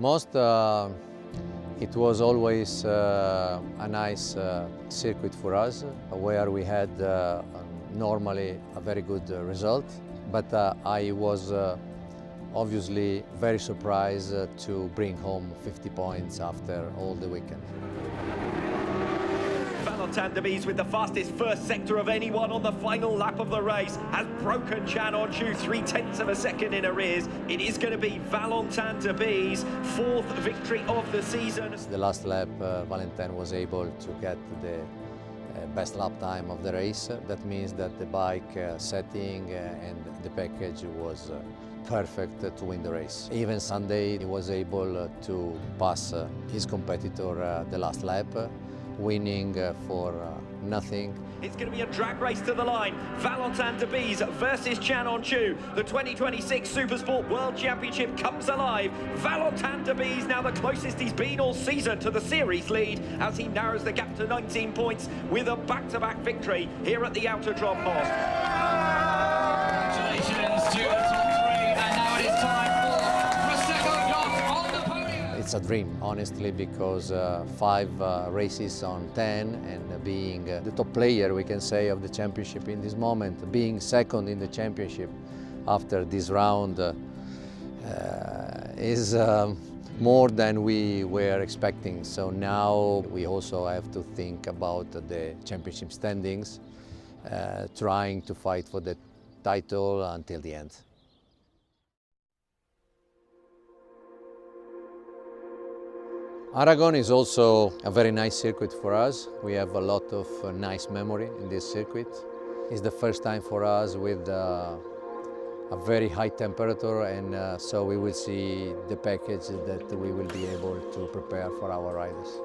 Most, it was always a nice circuit for us, where we had normally a very good result. But I was obviously very surprised to bring home 50 points after all the weekend. Valentin Debise with the fastest first sector of anyone on the final lap of the race has broken Chan On-Chu 0.3 of a second in arrears. It is going to be Valentin Debise, fourth victory of the season. The last lap, Valentin was able to get the best lap time of the race. That means that the bike setting and the package was perfect to win the race. Even Sunday he was able to pass his competitor the last lap, winning for nothing. It's going to be a drag race to the line. Valentin Debise versus Chan On-Chu. The 2026 Supersport World Championship comes alive. Valentin Debise now the closest he's been all season to the series lead as he narrows the gap to 19 points with a back-to-back victory here at the Autodrom Most. Congratulations to the top three, and now it is time for Prosecco Golf on the podium. It's a dream, honestly, because 5 races on 10 and being the top player, we can say, of the championship in this moment, being second in the championship after this round is more than we were expecting. So now we also have to think about the championship standings, trying to fight for the title until the end. Aragon is also a very nice circuit for us. We have a lot of nice memory in this circuit. It's the first time for us with a very high temperature, and so we will see the package that we will be able to prepare for our riders.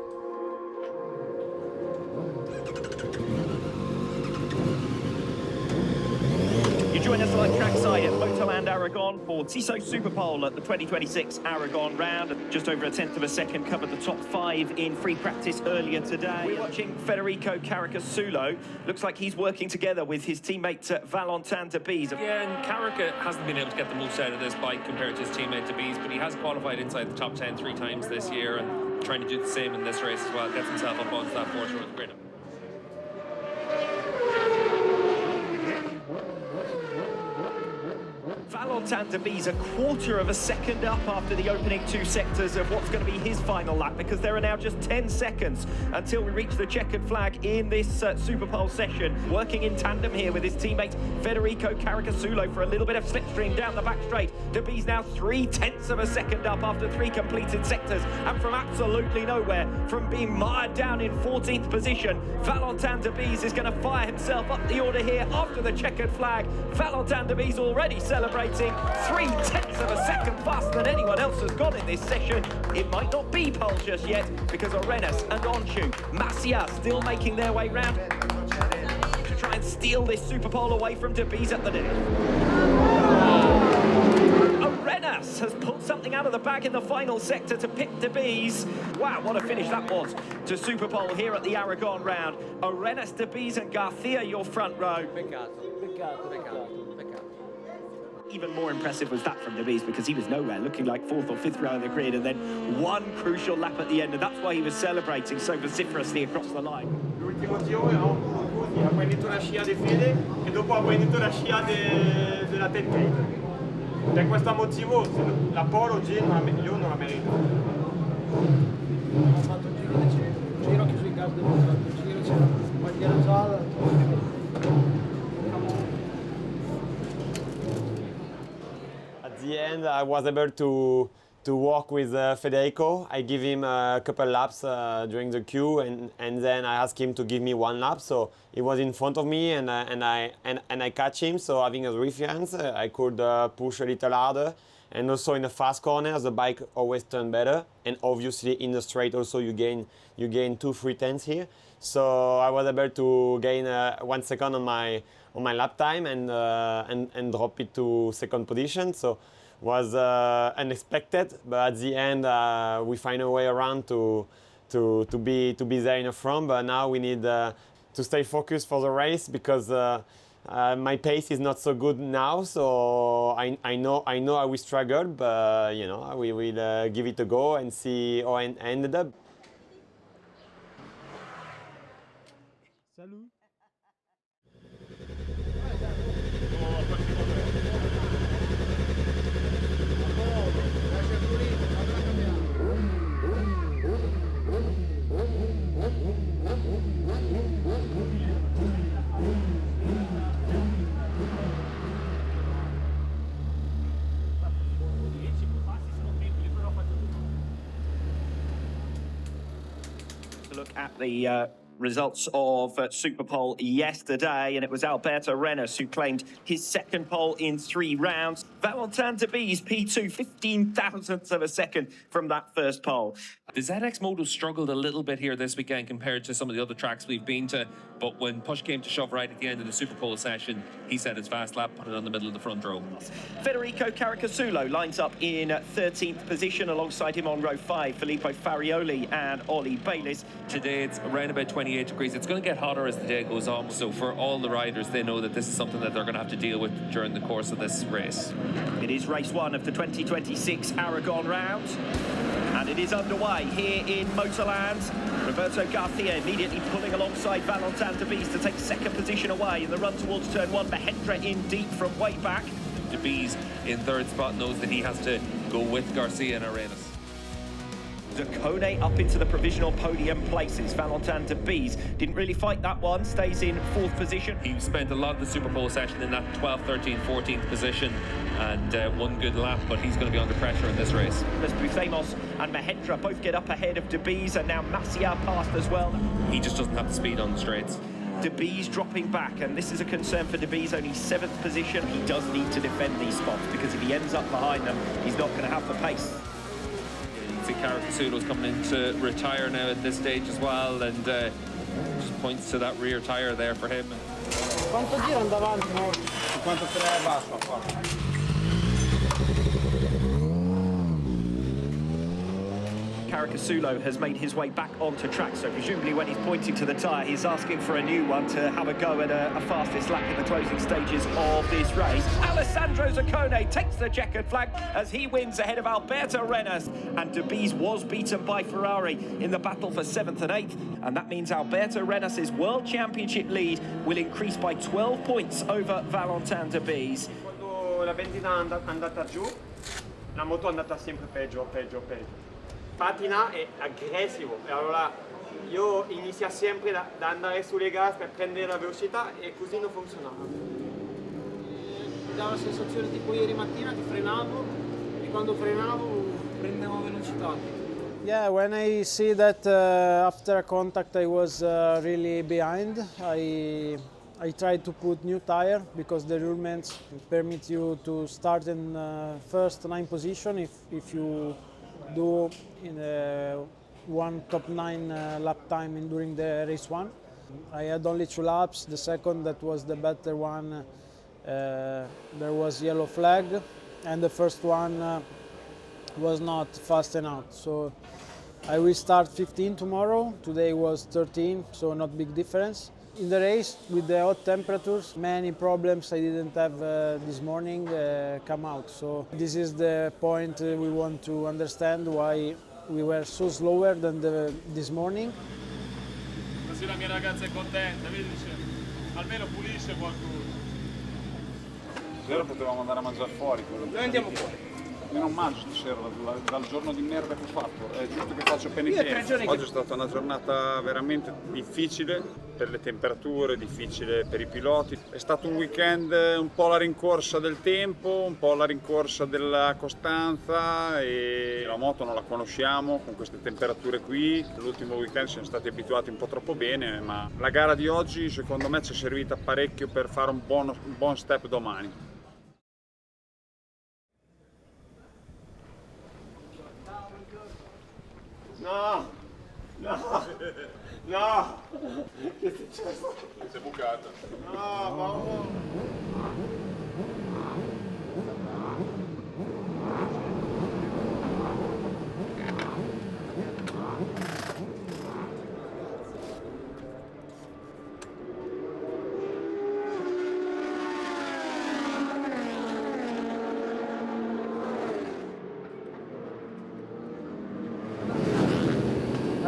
You join us on trackside at MotorLand Aragon for TISO Superpole at the 2026 Aragon round. Just over 1/10 of a second covered the top 5 in free practice earlier today. We're watching Federico Caricasulo. Looks like he's working together with his teammate Valentin Debise. Yeah, and Carica hasn't been able to get the most out of this bike compared to his teammate Debise, but he has qualified inside the top 10 3 times this year and trying to do the same in this race as well. Gets himself up onto that fourth row of the grid. Valentin Debise a quarter of a second up after the opening 2 sectors of what's going to be his final lap, because there are now just 10 seconds until we reach the checkered flag in this Superpole session. Working in tandem here with his teammate Federico Caricasulo for a little bit of slipstream down the back straight. Debise now 0.3 of a second up after 3 completed sectors, and from absolutely nowhere, from being mired down in 14th position, Valentin Debise is going to fire himself up the order here after the checkered flag. Valentin Debise already celebrating 0.3 of a second faster than anyone else has gone in this session. It might not be pole just yet, because Arenas and On-Chu, Masia still making their way round to try and steal this Superpole away from Debise at the net. Arenas has pulled something out of the bag in the final sector to pick Debise. Wow, what a finish that was to Superpole here at the Aragon round. Arenas, Debise and Garcia, your front row. Even more impressive was that from Debise, because he was nowhere, looking like 4th or 5th row of the grid, and then one crucial lap at the end, and that's why he was celebrating so vociferously across the line. L'ultimo giro era un po' così, ha prendito una scia di Fede e dopo ha prendito una scia della Tenkate. Per questo motivo la pole oggi io non la merito. Abbiamo fatto un giro che sui gas abbiamo fatto il giro, c'era una bandiera gialla. At the end, I was able to walk with Federico. I give him a couple laps during the queue, and then I asked him to give me 1 lap. So he was in front of me, and I catch him. So having a reference, I could push a little harder. And also in the fast corners, the bike always turns better. And obviously in the straight also you gain 2-3 tenths here. So I was able to gain 1 second on my lap time and drop it to second position. So was unexpected, but at the end we find a way around to be there in the front. But now we need to stay focused for the race, because My pace is not so good now, so I know I will struggle, but you know, we will give it a go and see how I ended up. Salut. Look at the results of Superpole yesterday, and it was Alberto Rennes who claimed his second pole in 3 rounds. Valentin Debise, P2, 15 thousandths of a second from that first pole. The ZXMOTO struggled a little bit here this weekend compared to some of the other tracks we've been to, but when push came to shove right at the end of the Superpole session, he set his fast lap, put it on the middle of the front row. Federico Caricasulo lines up in 13th position. Alongside him on row 5, Filippo Farioli and Ollie Bayliss. Today it's around about 28 degrees. It's going to get hotter as the day goes on, so for all the riders, they know that this is something that they're going to have to deal with during the course of this race. It is race 1 of the 2026 Aragon round, and it is underway here in MotorLand. Roberto Garcia immediately pulling alongside Valentin Debise to take second position away in the run towards turn 1. Mahindra in deep from way back. Debise in third spot knows that he has to go with Garcia and Arenas. Zaccone up into the provisional podium places. Valentin Debise didn't really fight that one, stays in 4th position. He spent a lot of the Superpole session in that 12th, 13th, 14th position and one good lap, but he's going to be under pressure in this race. Buthemos and Mahindra both get up ahead of Debise, and now Massia passed as well. He just doesn't have the speed on the straights. Debise dropping back, and this is a concern for Debise, only 7th position. He does need to defend these spots, because if he ends up behind them, he's not going to have the pace. You see Caricasulo's coming in to retire now at this stage as well, and just points to that rear tyre there for him. Quanto gira davanti? 53 e basso qua. Caricasulo has made his way back onto track, so presumably when he's pointing to the tyre, he's asking for a new one to have a go at a fastest lap in the closing stages of this race. Alessandro Zaccone takes the checkered flag as he wins ahead of Alberto Rennes, and Debise was beaten by Ferrari in the battle for 7th and 8th, and that means Alberto Rennes' World Championship lead will increase by 12 points over Valentin Debise. Quando la benzina è andata giù, la moto è andata sempre peggio. Patina è aggressivo, e allora io inizio sempre da andare sulle gas per prendere la velocità e così non funzionava. Mi dava la sensazione tipo ieri mattina che frenavo e quando frenavo prendevo velocità. Yeah, when I see that after contact I was really behind, I tried to put new tire because the rulings permit you to start in first 9 position if you do in one top 9 lap time during the race 1. I had only 2 laps. The second, that was the better one, there was yellow flag, and the first one was not fast enough. So I will start 15 tomorrow. Today was 13, so not big difference. In the race, with the hot temperatures, many problems I didn't have this morning come out. So this is the point we want to understand why we were so slower than this morning. Così la mia ragazza è contenta, vedi, dice, almeno pulisce qualcuno. Stasera potevamo andare a mangiare fuori. Noi andiamo fuori. Io non mangio stasera, dal giorno di merda che ho fatto, è giusto che faccio penitenza. Oggi è stata una giornata veramente difficile per le temperature, difficile per i piloti. È stato un weekend un po' la rincorsa del tempo, un po' la rincorsa della costanza, e la moto non la conosciamo con queste temperature qui. L'ultimo weekend siamo stati abituati un po' troppo bene, ma la gara di oggi secondo me ci è servita parecchio per fare un buon step domani. No! Che è successo? Si è bucata. No, mamma!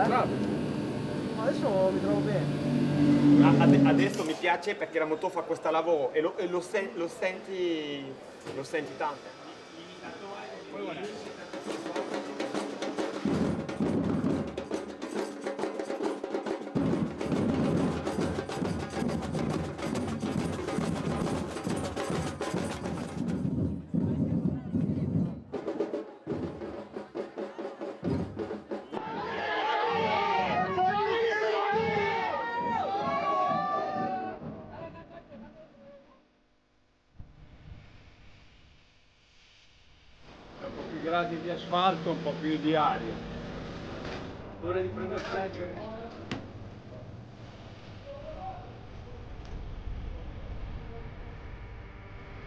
Adesso mi trovo bene. Adesso mi piace perché la moto fa questo lavoro e lo senti tanto. Un po' più gradi di asfalto, un po' più di aria. Ora di prendere flag.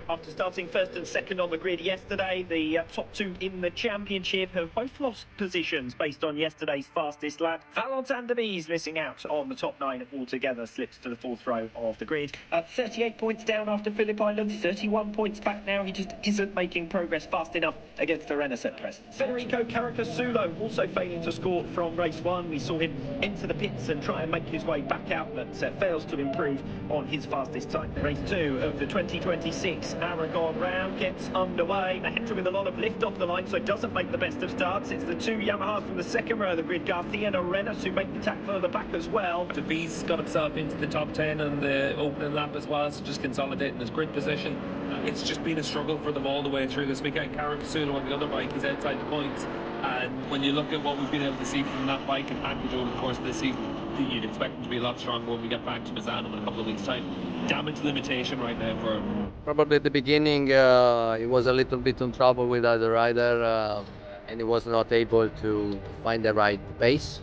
After starting first and second on the grid yesterday, the top two in the championship have both lost positions based on yesterday's fastest lap. Valentin Debise missing out on the top 9 altogether, slips to the 4th row of the grid. 38 points down after Phillip Island, 31 points back now. He just isn't making progress fast enough against the Renault at present. Federico Caracasulo also failing to score from race 1. We saw him enter the pits and try and make his way back out, but fails to improve on his fastest time. Race 2 of the 2026 Aragon round gets underway. Mahendra with a lot of lift off the line, so doesn't make the best of starts. It's the two Yamahas from the second row of the grid, Garcia and Arenas, who make the tack further back as well. Debise got himself into the top 10 on the opening lap as well, so just consolidating his grid position. It's just been a struggle for them all the way through this weekend. Caracasulo on the other bike, he's outside the points, and when you look at what we've been able to see from that bike and package over the course of this season, you'd expect him to be a lot stronger when we get back to Misano in a couple of weeks' time. Damage limitation right now for him. Probably at the beginning he was a little bit in trouble with other rider and he was not able to find the right pace.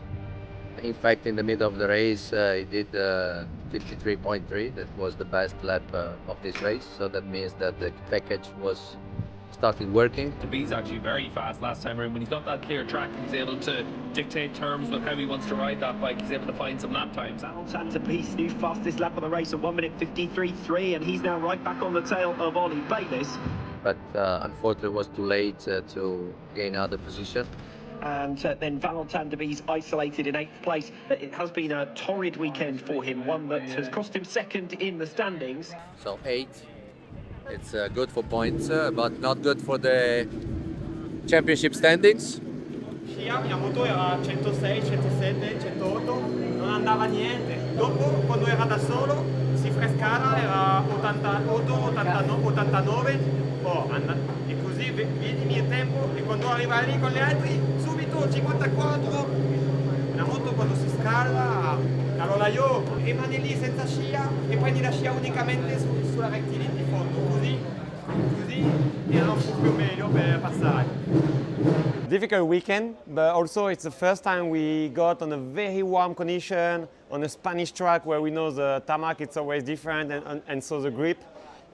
In fact, in the middle of the race he did 53.3. That was the best lap of this race, so that means that the package was started working. Debise actually very fast last time around. When he's got that clear track, he's able to dictate terms with how he wants to ride that bike. He's able to find some lap times. Valentin Debise, new fastest lap of the race at 1:53.3, and he's now right back on the tail of Ollie Bayliss. But unfortunately it was too late to gain other position. And then Valentin Debise isolated in 8th place. It has been a torrid weekend for him, one that has cost him second in the standings. So 8. It's good for points, but not good for the championship standings. Scia, mia moto era 106, 107, 108, non andava niente. Dopo, quando era da solo, si frescava, era 88, 89, e così vedi il mio tempo, e quando arriva lì con gli altri, subito 54. La moto quando si scalda, allora io rimani lì senza scia e prendi la scia unicamente sulla rettilinea di fondo, così era un po' più meglio per passare. Difficult weekend, but also it's the first time we got on a very warm condition on a Spanish track where we know the tarmac it's always different and so the grip.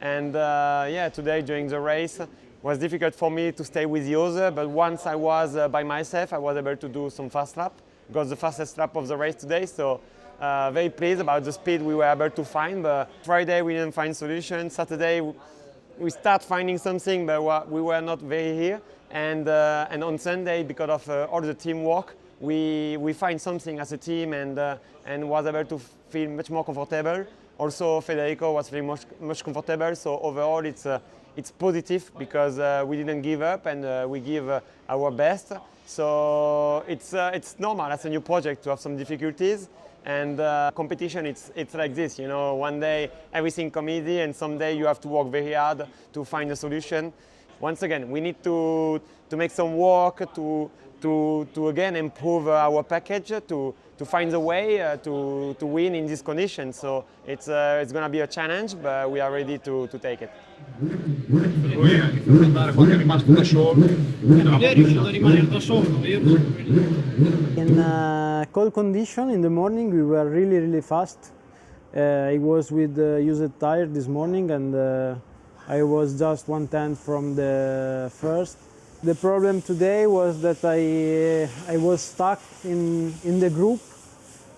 And yeah, today during the race was difficult for me to stay with the other, but once I was by myself, I was able to do some fast lap. Got the fastest lap of the race today, so very pleased about the speed we were able to find. But Friday we didn't find solution. Saturday we start finding something, but we were not very here. And on Sunday, because of all the teamwork, we find something as a team and was able to feel much more comfortable. Also, Federico was feeling much comfortable. So overall, it's positive because we didn't give up and we give our best. So it's normal as a new project to have some difficulties. And competition, it's like this, you know. One day everything comes easy, and someday you have to work very hard to find a solution. Once again, we need to make some work to again improve our package to find a way to win in this condition. So it's going to be a challenge, but we are ready to take it. In cold condition in the morning we were really fast. I was with used tire this morning and I was just 1/10 from the first. The problem today was that I was stuck in the group.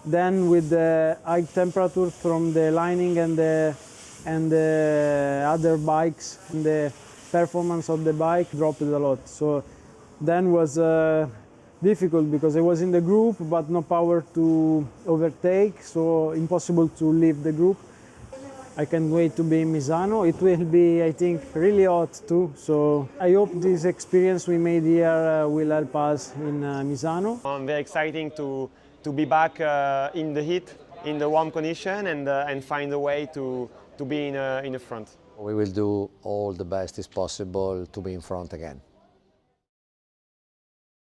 Then with the high temperature from the lining and the other bikes, the performance of the bike dropped a lot. So then was difficult because I was in the group but no power to overtake, so impossible to leave the group. I can't wait to be in Misano. It will be, I think, really hot too, so I hope this experience we made here will help us in Misano. I'm very excited to be back in the heat, in the warm condition, and find a way to be in the front. We will do all the best is possible to be in front again.